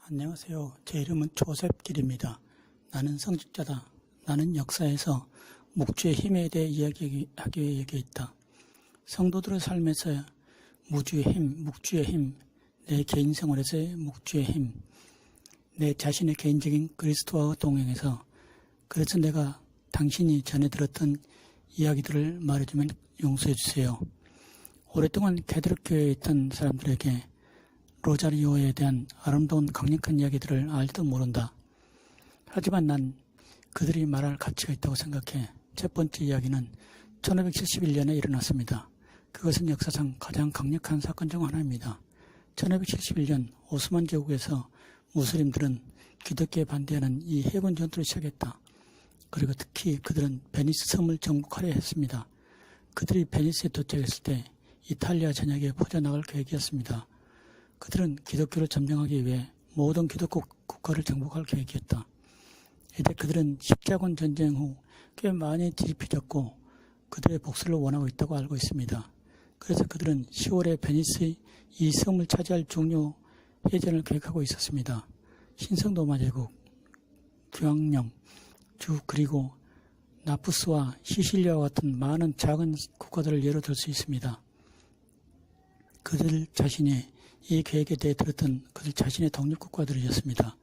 안녕하세요. 제 이름은 조셉길입니다. 나는 성직자다. 나는 역사에서 묵주의 힘에 대해 이야기하기 위해 여기 있다. 성도들의 삶에서 무주의 힘, 묵주의 힘, 내 개인 생활에서의 묵주의 힘, 내 자신의 개인적인 그리스도와 동행해서 그래서 내가 당신이 전해 들었던 이야기들을 말해주면 용서해 주세요. 오랫동안 캐톨릭 교회에 있던 사람들에게 로자리오에 대한 아름다운 강력한 이야기들을 알지도 모른다. 하지만 난 그들이 말할 가치가 있다고 생각해. 첫 번째 이야기는 1571년에 일어났습니다. 그것은 역사상 가장 강력한 사건 중 하나입니다. 1571년 오스만 제국에서 무슬림들은 기독교에 반대하는 이 해군 전투를 시작했다. 그리고 특히 그들은 베니스 섬을 정복하려 했습니다. 그들이 베니스에 도착했을 때 이탈리아 전역에 퍼져나갈 계획이었습니다. 그들은 기독교를 점령하기 위해 모든 기독교 국가를 정복할 계획이었다. 이때 그들은 십자군 전쟁 후 꽤 많이 뒤집혀졌고 그들의 복수를 원하고 있다고 알고 있습니다. 그래서 그들은 10월에 베니스 이 섬을 차지할 중요 해전을 계획하고 있었습니다. 신성로마 제국, 교황령, 주 그리고 나푸스와 시실리아와 같은 많은 작은 국가들을 예로 들 수 있습니다. 그들 자신이 이 계획에 대해 들었던 그들 자신의 독립국가들이었습니다.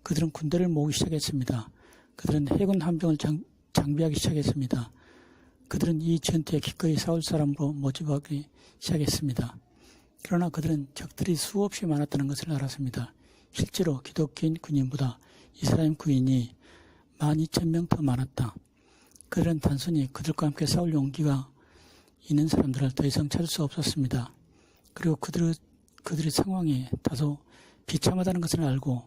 그들은 군대를 모으기 시작했습니다. 그들은 해군 함정을 장비하기 시작했습니다. 그들은 이 전투에 기꺼이 싸울 사람으로 모집하기 시작했습니다. 그러나 그들은 적들이 수없이 많았다는 것을 알았습니다. 실제로 기독교인 군인보다 이스라엘 군인이 12,000명 더 많았다. 그들은 단순히 그들과 함께 싸울 용기가 있는 사람들을 더 이상 찾을 수 없었습니다. 그리고 그들의 상황이 다소 비참하다는 것을 알고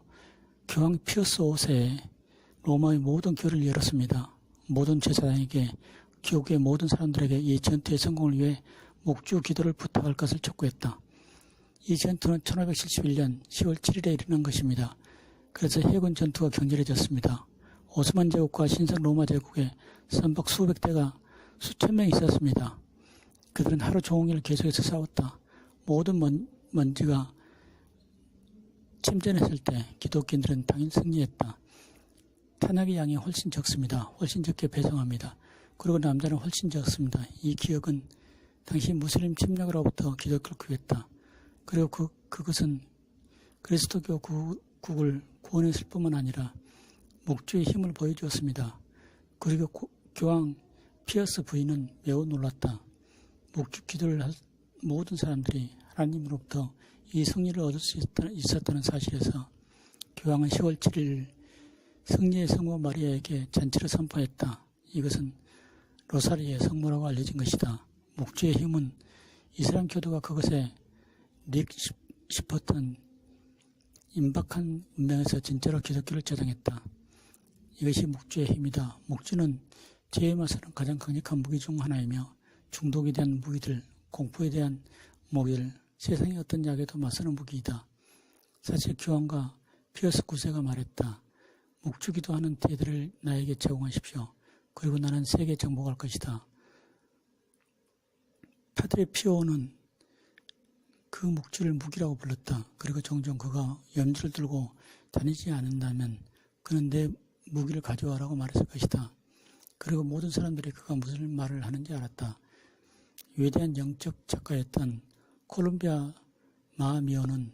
교황 피우스 5세에 로마의 모든 교회를 열었습니다. 모든 제사장에게 교국의 모든 사람들에게 이 전투의 성공을 위해 목주 기도를 부탁할 것을 촉구했다. 이 전투는 1571년 10월 7일에 일어난 것입니다. 그래서 해군 전투가 격렬해졌습니다. 오스만 제국과 신성 로마 제국에 선박 수백 대가 수천 명 있었습니다. 그들은 하루 종일 계속해서 싸웠다. 모든 먼지가 침전했을 때 기독교인들은 당연히 승리했다. 탄약의 양이 훨씬 적습니다. 훨씬 적게 배송합니다. 그리고 남자는 훨씬 적습니다. 이 기억은 당시 무슬림 침략으로부터 기독교를 구했다. 그리고 그것은 그리스도교 국을 구원했을 뿐만 아니라 목주의 힘을 보여주었습니다. 그리고 교황 피어스 부인은 매우 놀랐다. 목주 기도를 할 모든 사람들이 하나님으로부터 이 승리를 얻을 수 있었다는 사실에서 교황은 10월 7일 승리의 성모 마리아에게 잔치를 선포했다. 이것은 로사리의 성모라고 알려진 것이다. 목주의 힘은 이슬람 교도가 그것에 싶었던 임박한 운명에서 진짜로 기독교를 저장했다. 이것이 목주의 힘이다. 목주는 죄에 맞서는 가장 강력한 무기 중 하나이며 중독에 대한 무기들, 공포에 대한 무기를 세상의 어떤 약에도 맞서는 무기이다. 사실 교황과 피어스 9세가 말했다. 목주기도 하는 때들을 나에게 제공하십시오. 그리고 나는 세계 정복할 것이다. 파드레 피오는 그 목주를 무기라고 불렀다. 그리고 종종 그가 염주를 들고 다니지 않는다면 그는 내 무기를 가져와라고 말했을 것이다. 그리고 모든 사람들이 그가 무슨 말을 하는지 알았다. 위대한 영적 작가였던 콜롬비아 마미오는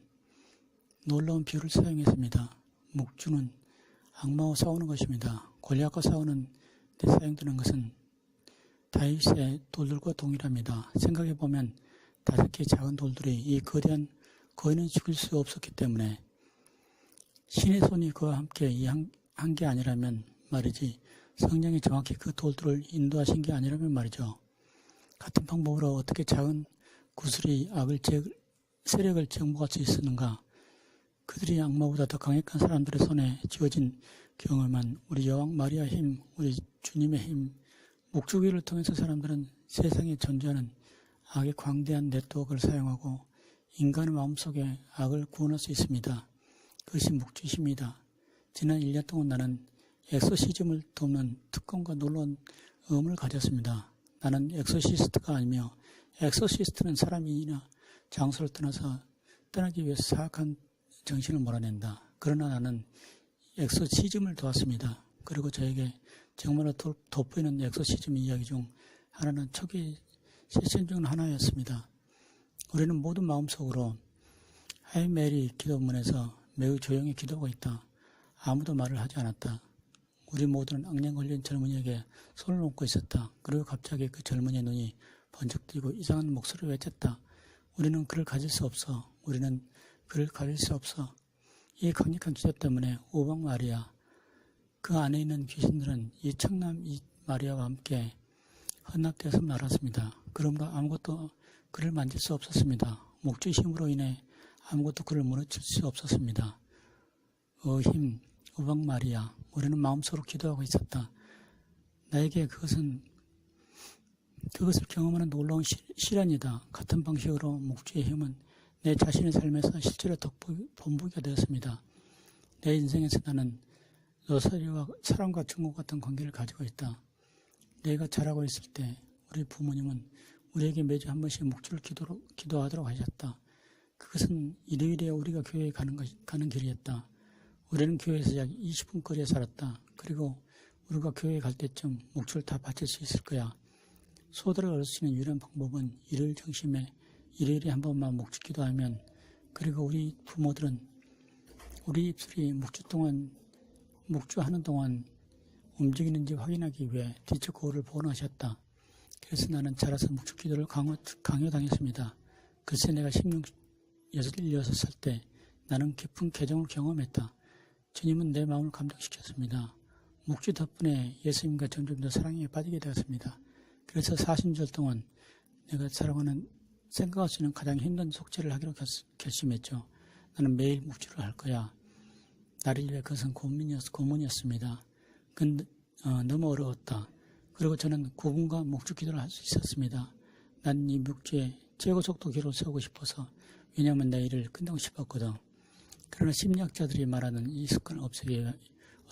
놀라운 비유를 사용했습니다. 목주는 악마와 싸우는 것입니다. 골리앗과 싸우는 데 사용되는 것은 다윗의 돌들과 동일합니다. 생각해보면 5개의 작은 돌들이 이 거대한 거인은 죽일 수 없었기 때문에 신의 손이 그와 함께 한 게 아니라면 말이지 성령이 정확히 그 돌들을 인도하신 게 아니라면 말이죠. 같은 방법으로 어떻게 작은 구슬이 세력을 정복할 수 있었는가? 그들이 악마보다 더 강력한 사람들의 손에 쥐어진 경험한 우리 여왕 마리아 힘, 우리 주님의 힘, 목주기를 통해서 사람들은 세상에 존재하는 악의 광대한 네트워크를 사용하고 인간의 마음속에 악을 구원할 수 있습니다. 그것이 목주의 힘이다. 지난 1년 동안 나는 엑소시즘을 돕는 특권과 놀라운 의무를 가졌습니다. 나는 엑소시스트가 아니며 엑소시스트는 사람이나 장소를 떠나서 떠나기 위해서 사악한 정신을 몰아낸다. 그러나 나는 엑소시즘을 도왔습니다. 그리고 저에게 정말로 돋보이는 엑소시즘 이야기 중 하나는 초기 세션 중 하나였습니다. 우리는 모든 마음속으로 하이 메리 기도문에서 매우 조용히 기도하고 있다. 아무도 말을 하지 않았다. 우리 모두는 악령 걸린 젊은이에게 손을 얹고 있었다. 그리고 갑자기 그 젊은이의 눈이 번쩍 뜨고 이상한 목소리를 외쳤다. 우리는 그를 가질 수 없어. 우리는 그를 가질 수 없어. 이 강력한 기도 때문에 우방 마리아, 그 안에 있는 귀신들은 이 청남 이 마리아와 함께 헌납되어서 말았습니다. 그러므로 아무것도 그를 만질 수 없었습니다. 목주의 힘으로 인해 아무것도 그를 무너뜨릴 수 없었습니다. 힘, 우방 마리아, 우리는 마음속으로 기도하고 있었다. 나에게 그것을 경험하는 놀라운 시련이다. 같은 방식으로 목주의 힘은 내 자신의 삶에서 실제로 돋보이게 되었습니다. 내 인생에서 나는 로사리오와 사람과 친구 같은 관계를 가지고 있다. 내가 자라고 있을 때 우리 부모님은 우리에게 매주 한 번씩 목주를 기도하도록 하셨다. 그것은 일요일에 우리가 교회에 가는 길이었다. 우리는 교회에서 약 20분 거리에 살았다. 그리고 우리가 교회에 갈 때쯤 목주를 다 바칠 수 있을 거야. 소들을 얻을 수 있는 유일한 방법은 일요일 정심에 일요일에 한 번만 목주 기도하면, 그리고 우리 부모들은 우리 입술이 목주하는 동안 움직이는지 확인하기 위해 뒤쪽 거울을 보관하셨다. 그래서 나는 자라서 목주 기도를 강요당했습니다. 글쎄 내가 16살 때 나는 깊은 개종을 경험했다. 주님은 내 마음을 감동시켰습니다. 목주 덕분에 예수님과 점점 더 사랑에 빠지게 되었습니다. 그래서 40절 동안 내가 생각할 수 있는 가장 힘든 속죄를 하기로 결심했죠. 나는 매일 목주를 할 거야. 나를 위해 그것은 고문이었습니다. 근데 너무 어려웠다. 그리고 저는 9분간 목주 기도를 할 수 있었습니다. 난 이 목주에 최고 속도 기록을 세우고 싶어서, 왜냐하면 내 일을 끝내고 싶었거든. 그러나 심리학자들이 말하는 이 습관을 없애기에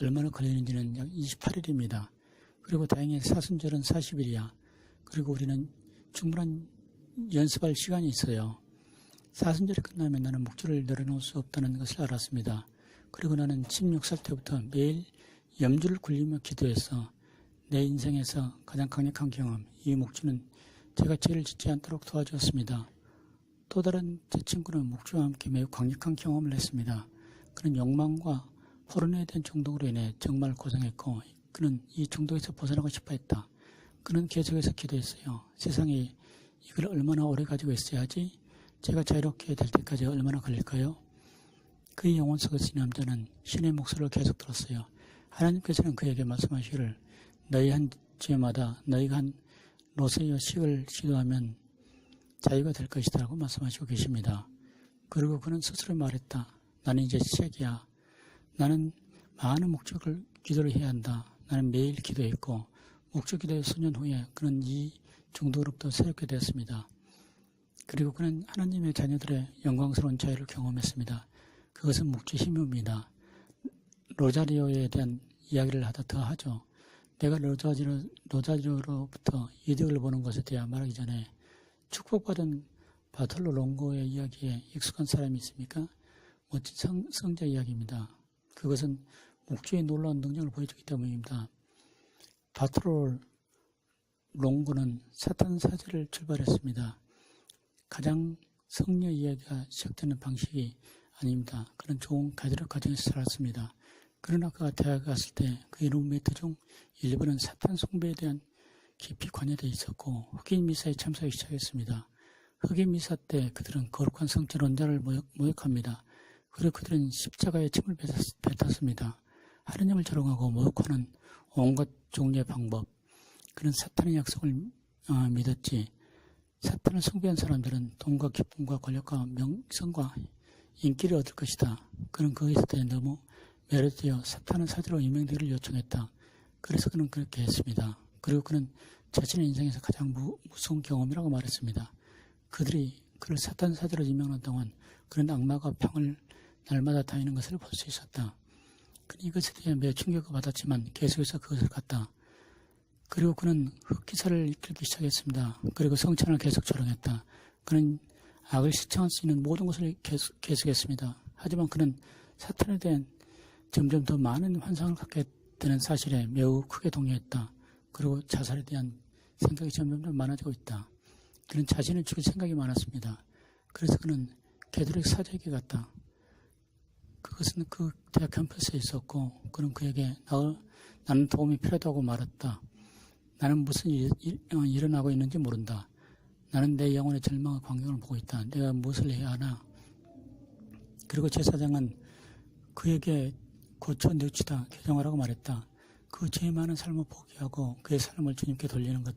얼마나 걸리는지는 약 28일입니다. 그리고 다행히 사순절은 40일이야. 그리고 우리는 충분한 연습할 시간이 있어요. 사순절이 끝나면 나는 목주를 내려놓을 수 없다는 것을 알았습니다. 그리고 나는 16살 때부터 매일 염주를 굴리며 기도했어. 내 인생에서 가장 강력한 경험, 이 목주는 제가 죄를 짓지 않도록 도와주었습니다. 또 다른 제 친구는 목주와 함께 매우 강력한 경험을 했습니다. 그는 욕망과 포르노에 대한 중독으로 인해 정말 고생했고, 그는 이 중독에서 벗어나고 싶어 했다. 그는 계속해서 기도했어요. 세상에 이걸 얼마나 오래 가지고 있어야 하지? 제가 자유롭게 될 때까지 얼마나 걸릴까요? 그의 영혼 속에서 이 남자는 신의 목소리를 계속 들었어요. 하나님께서는 그에게 말씀하시기를, 너희 한 죄마다 너희가 한 로세여 식을 시도하면 자유가 될 것이다라고 말씀하시고 계십니다. 그리고 그는 스스로 말했다. 나는 이제 시작이야. 나는 많은 목적을 기도를 해야 한다. 나는 매일 기도했고, 목적 기도의 수년 후에 그는 이 중독으로부터 새롭게 되었습니다. 그리고 그는 하나님의 자녀들의 영광스러운 자유를 경험했습니다. 그것은 목주의 힘입니다. 로자리오에 대한 이야기를 하다 더 하죠. 내가 로자리오로부터 이득을 보는 것에 대해 말하기 전에 축복받은 바톨로 롱고의 이야기에 익숙한 사람이 있습니까? 멋진 성자 이야기입니다. 그것은 목주의 놀라운 능력을 보여주기 때문입니다. 바톨로 롱고는 사탄 사제를 출발했습니다. 가장 성녀 이야기가 시작되는 방식이 아닙니다. 그는 좋은 가톨릭 가정에서 살았습니다. 그러나 그가 대학에 갔을 때 그의 룸메이트 중 일부는 사탄 숭배에 대한 깊이 관여되어 있었고 흑인 미사에 참석하기 시작했습니다. 흑인 미사 때 그들은 거룩한 성전원자를 모욕합니다. 그리고 그들은 십자가에 침을 뱉었습니다. 하느님을 조롱하고 모욕하는 온갖 종류의 방법. 그는 사탄의 약속을 믿었지. 사탄을 숭배한 사람들은 돈과 기쁨과 권력과 명성과 인기를 얻을 것이다. 그는 거기서 너무 매료되어 사탄의 사제로 임명되기를 요청했다. 그래서 그는 그렇게 했습니다. 그리고 그는 자신의 인생에서 가장 무서운 경험이라고 말했습니다. 그들이 그를 사탄 사제로 임명한 동안 그는 악마가 방을 날마다 다니는 것을 볼 수 있었다. 그는 이것에 대해 매우 충격을 받았지만 계속해서 그것을 갔다. 그리고 그는 흑기사를 이끌기 시작했습니다. 그리고 성찬을 계속 조롱했다. 그는 악을 시청할 수 있는 모든 것을 계속했습니다. 하지만 그는 사탄에 대한 점점 더 많은 환상을 갖게 되는 사실에 매우 크게 동요했다. 그리고 자살에 대한 생각이 점점 더 많아지고 있다. 그는 자신을 죽일 생각이 많았습니다. 그래서 그는 게도릭 사제에게 갔다. 그것은 그 대학 캠퍼스에 있었고 그는 그에게 나는 도움이 필요하다고 말했다. 나는 무슨 일이 일어나고 있는지 모른다. 나는 내 영혼의 절망의 광경을 보고 있다. 내가 무엇을 해야 하나? 그리고 제사장은 그에게 고쳐 뉘우치다 교정하라고 말했다. 그 죄 많은 삶을 포기하고 그의 삶을 주님께 돌리는 것.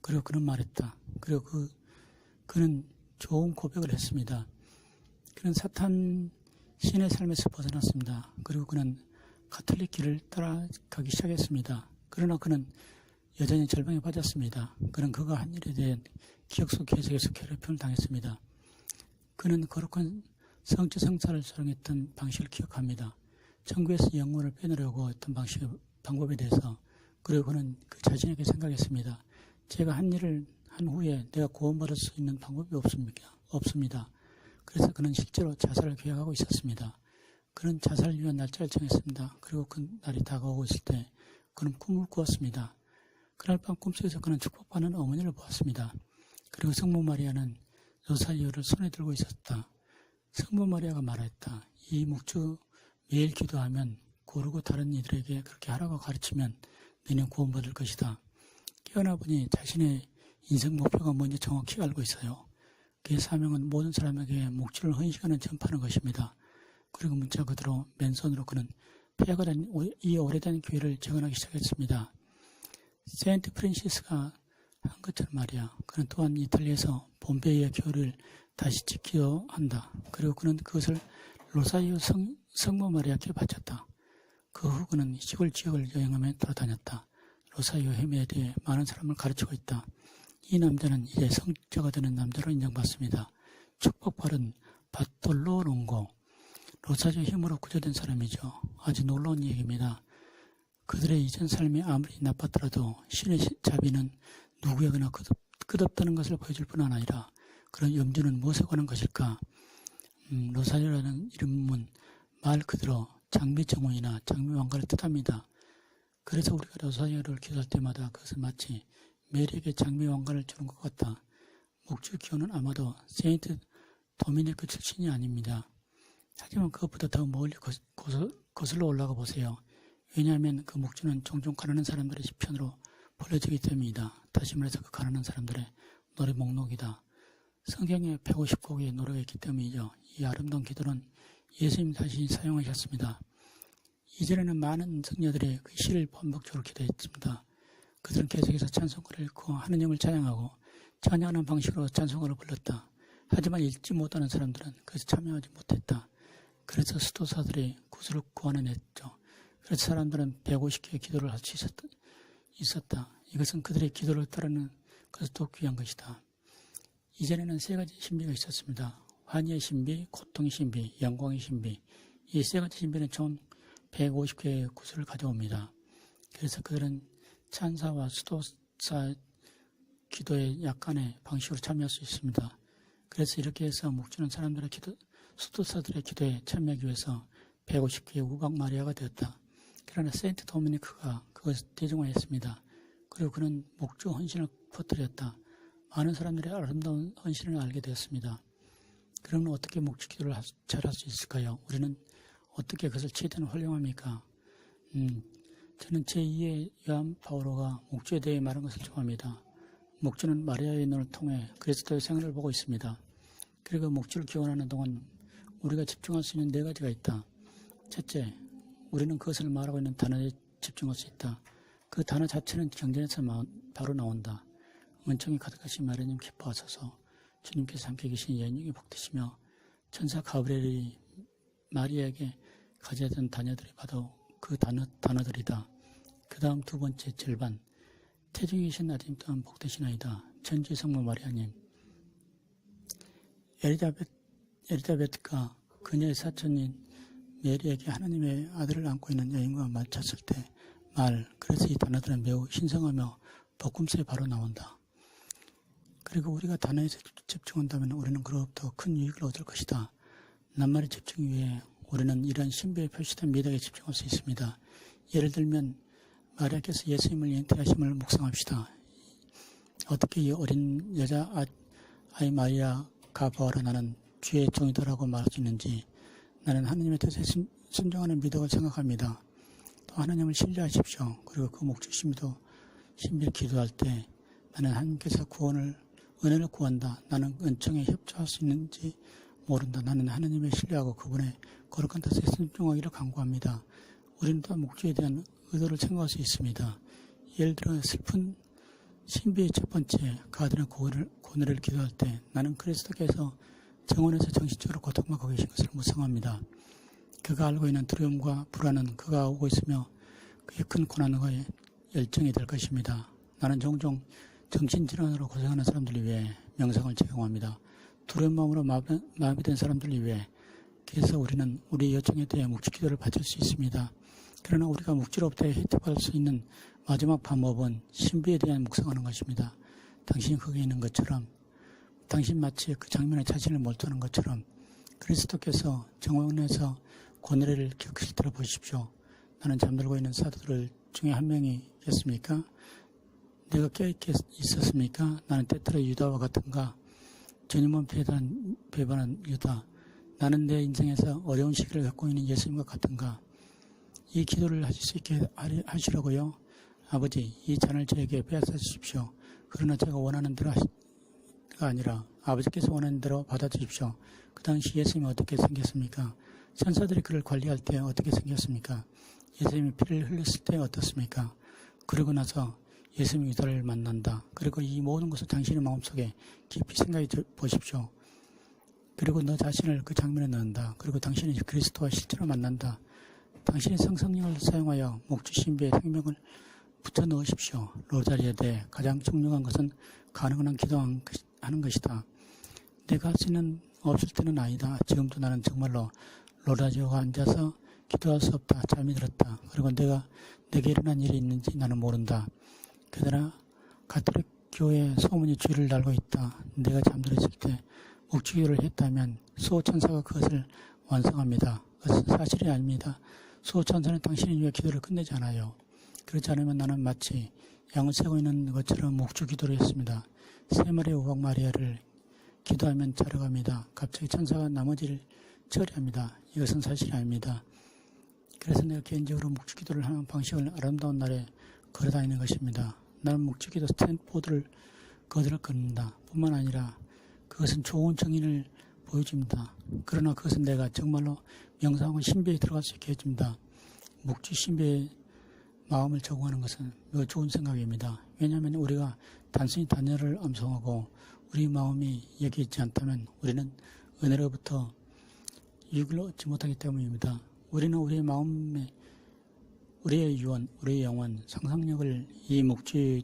그리고 그는 말했다. 그리고 그는 좋은 고백을 했습니다. 그는 사탄 신의 삶에서 벗어났습니다. 그리고 그는 가톨릭 길을 따라가기 시작했습니다. 그러나 그는 여전히 절망에 빠졌습니다. 그는 그가 한 일에 대한 기억 속 계속해서 괴롭힘을 당했습니다. 그는 거룩한 성체 성사를 수행했던 방식을 기억합니다. 천국에서 영혼을 빼내려고 했던 방법에 대해서. 그리고 그는 그 자신에게 생각했습니다. 제가 한 일을 한 후에 내가 구원받을 수 있는 방법이 없습니다. 그래서 그는 실제로 자살을 계획하고 있었습니다. 그는 자살을 위한 날짜를 정했습니다. 그리고 그 날이 다가오고 있을 때 그는 꿈을 꾸었습니다. 그날 밤 꿈속에서 그는 축복받는 어머니를 보았습니다. 그리고 성모 마리아는 로사리오를 손에 들고 있었다. 성모 마리아가 말했다. 이 묵주 매일 기도하면 고르고 다른 이들에게 그렇게 하라고 가르치면 너는 구원받을 것이다. 깨어나 보니 자신의 인생 목표가 뭔지 정확히 알고 있어요. 그의 사명은 모든 사람에게 묵주를 헌신하는 전파하는 것입니다. 그리고 문자 그대로 맨손으로 그는 폐허가 된 이 오래된 교회를 재건하기 시작했습니다. 세인트 프란시스가 한 것처럼 말이야. 그는 또한 이탈리아에서 봄베이의 교회를 다시 지키려 한다. 그리고 그는 그것을 로사리오 성모 마리아께 바쳤다. 그 후 그는 시골 지역을 여행하며 돌아다녔다. 로사리오 헤매에 대해 많은 사람을 가르치고 있다. 이 남자는 이제 성자가 되는 남자로 인정받습니다. 축복받은 바톨로 롱고, 로사리오 힘으로 구조된 사람이죠. 아주 놀라운 얘기입니다. 그들의 이전 삶이 아무리 나빴더라도 신의 자비는 누구에게나 끝없다는 것을 보여줄 뿐만 아니라 그런 염주는 무엇에 관한 것일까? 로사리오라는 이름은 말 그대로 장미정원이나 장미왕가를 뜻합니다. 그래서 우리가 로사리오를 기도할 때마다 그것은 마치 메리에게 장미왕가를 주는 것 같다. 묵주 기호는 아마도 세인트 도미니크 출신이 아닙니다. 하지만 그것보다 더 멀리 거슬러 올라가 보세요. 왜냐하면 그 묵주는 종종 가난한 사람들의 시편으로 불려지기 때문이다. 다시 말해서 그 가난한 사람들의 노래 목록이다. 성경에 150곡의 노래가 있기 때문이죠. 이 아름다운 기도는 예수님 자신이 사용하셨습니다. 이전에는 많은 성녀들이 그 시를 반복적으로 기도했습니다. 그들은 계속해서 찬송가를 읽고 하느님을 찬양하고 찬양하는 방식으로 찬송가를 불렀다. 하지만 읽지 못하는 사람들은 그것에 참여하지 못했다. 그래서 수도사들이 구슬을 구원해냈죠. 그래서 사람들은 150개의 기도를 할 수 있었다. 이것은 그들의 기도를 따르는 것도 귀한 것이다. 이전에는 세 가지 신비가 있었습니다. 환희의 신비, 고통의 신비, 영광의 신비. 이 세 가지 신비는 총 150개의 구슬을 가져옵니다. 그래서 그들은 찬사와 수도사 기도의 약간의 방식으로 참여할 수 있습니다. 그래서 이렇게 해서 묵주는 수도사들의 기도에 참여하기 위해서 150개의 우박 마리아가 되었다. 그러나 세인트 도미니크가 그것을 대중화했습니다. 그리고 그는 묵주 헌신을 퍼뜨렸다. 많은 사람들이 아름다운 헌신을 알게 되었습니다. 그러면 어떻게 묵주 기도를 잘할 수 있을까요? 우리는 어떻게 그것을 최대한 활용합니까? 저는 제2의 요한 바오로가 묵주에 대해 말한 것을 좋아합니다. 묵주는 마리아의 눈을 통해 그리스도의 생애를 보고 있습니다. 그리고 묵주를 기원하는 동안 우리가 집중할 수 있는 네 가지가 있다. 첫째, 우리는 그것을 말하고 있는 단어에 집중할 수 있다. 그 단어 자체는 경전에서 바로 나온다. 은총이 가득하신 마리아님 기뻐하소서. 주님께서 함께 계신 여인에게 복되시며 천사 가브리엘이 마리아에게 가져야던 자녀들이 바로 그 단어들이다. 그 다음 두 번째 절반, 태중에 계신 아드님 또한 복되시나이다. 천주의 성모 마리아님. 엘리자베트가 그녀의 사촌인 메리에게 하나님의 아들을 안고 있는 여인과 맞췄을 때 그래서 이 단어들은 매우 신성하며 복음서에 바로 나온다. 그리고 우리가 단어에 집중한다면 우리는 그로부터 큰 유익을 얻을 것이다. 낱말의 집중 위에 우리는 이런 신비에 표시된 미덕에 집중할 수 있습니다. 예를 들면 마리아께서 예수님을 잉태하심을 묵상합시다. 어떻게 이 어린 여자 아이 마리아가 보아라 나는 주의 종이다라고 말할 수 있는지 나는 하나님의 뜻에 순종하는 미덕을 생각합니다. 또 하나님을 신뢰하십시오. 그리고 그 목주심도 신비를 기도할 때 나는 하나님께서 은혜를 구한다. 나는 은총에 협조할 수 있는지 모른다. 나는 하나님을 신뢰하고 그분의 거룩한 뜻에 순종하기를 간구합니다. 우리는 또 목주에 대한 의도를 생각할 수 있습니다. 예를 들어 슬픈 신비의 첫 번째 가드는 고뇌를 기도할 때 나는 그리스도께서 정원에서 정신적으로 고통받고 계신 것을 묵상합니다. 그가 알고 있는 두려움과 불안은 그가 오고 있으며 그의 큰 고난과 열정이 될 것입니다. 나는 종종 정신질환으로 고생하는 사람들을 위해 명상을 제공합니다. 두려운 마음으로 마비된 사람들을 위해 그래서 우리는 우리 요청에 대해 묵주기도를 바칠 수 있습니다. 그러나 우리가 묵주로부터 혜택받을 수 있는 마지막 방법은 신비에 대한 묵상하는 것입니다. 당신이 거기 있는 것처럼 당신 마치 그 장면에 자신을 몰두하는 것처럼 그리스도께서 정원에서 고뇌를 겪으실 때를 보십시오. 나는 잠들고 있는 사도들 중에 한 명이겠습니까? 내가 깨어있게 있었습니까? 나는 때때로 유다와 같은가? 전임원 배반한 유다. 나는 내 인생에서 어려운 시기를 겪고 있는 예수님과 같은가? 이 기도를 하실 수 있게 하시려고요. 아버지, 이 잔을 저에게 빼앗아 주십시오. 그러나 제가 원하는 대로 가 아니라 아버지께서 원하는 대로 받아주십시오. 그 당시 예수님이 어떻게 생겼습니까? 천사들이 그를 관리할 때 어떻게 생겼습니까? 예수님이 피를 흘렸을 때 어떻습니까? 그러고 나서 예수님이 유다를 만난다. 그리고 이 모든 것을 당신의 마음속에 깊이 생각해 보십시오. 그리고 너 자신을 그 장면에 넣는다. 그리고 당신이 그리스도와 실제로 만난다. 당신의 상상력을 사용하여 목주신비의 생명을 붙여 넣으십시오. 로자리에 대해 가장 중요한 것은 가능한 기도하는 것이다. 내가 할 수는 없을 때는 아니다. 지금도 나는 정말로 로자리오가 앉아서 기도할 수 없다. 잠이 들었다. 그리고 내게 일어난 일이 있는지 나는 모른다. 게다가 가톨릭 교회의 소문이 주위를 날고 있다. 내가 잠들었을 때 묵주기도를 했다면 수호천사가 그것을 완성합니다. 그것은 사실이 아닙니다. 수호천사는 당신을 위해 기도를 끝내지 않아요. 그렇지 않으면 나는 마치 양을 세고 있는 것처럼 묵주기도를 했습니다. 세 마리의 우박 마리아를 기도하면 자라갑니다. 갑자기 천사가 나머지를 처리합니다. 이것은 사실이 아닙니다. 그래서 내가 개인적으로 묵주기도를 하는 방식을 아름다운 날에 걸어다니는 것입니다. 나는 묵주기도 스탠포드를 거들을 걷는다. 뿐만 아니라 그것은 좋은 정인을 보여줍니다. 그러나 그것은 내가 정말로 명상하고 신비에 들어갈 수 있게 해줍니다. 묵주 신비에 마음을 적응하는 것은 매우 좋은 생각입니다. 왜냐하면 우리가 단순히 단어를 암송하고 우리 마음이 여기 있지 않다면 우리는 은혜로부터 유익을 얻지 못하기 때문입니다. 우리는 우리의 마음에 우리의 유언, 우리의 영혼, 상상력을 이 묵주의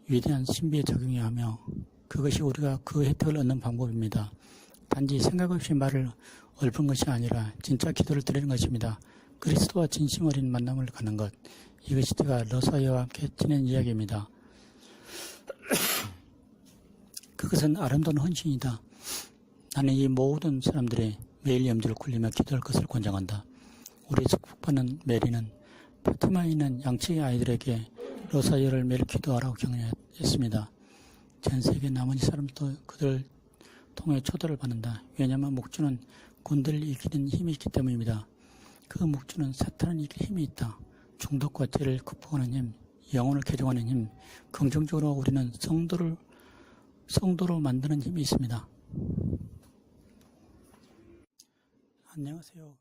위대한 신비에 적용해야 하며 그것이 우리가 그 혜택을 얻는 방법입니다. 단지 생각 없이 말을 읊은 것이 아니라 진짜 기도를 드리는 것입니다. 그리스도와 진심 어린 만남을 갖는 것. 이것이 제가 러사이와 함께 지낸 이야기입니다. 그것은 아름다운 헌신이다. 나는 이 모든 사람들의 매일 염두를 굴리며 기도할 것을 권장한다. 우리 축복받는 메리는 파티마에 있는 양측의 아이들에게 로사이어를 매일 기도하라고 격려했습니다. 전 세계 나머지 사람도 그들을 통해 초대를 받는다. 왜냐하면 목주는 군대를 이기는 힘이 있기 때문입니다. 그 목주는 사탄을 이길 힘이 있다. 중독과 죄를 극복하는 힘, 영혼을 개종하는 힘, 긍정적으로 우리는 성도로 만드는 힘이 있습니다. 안녕하세요.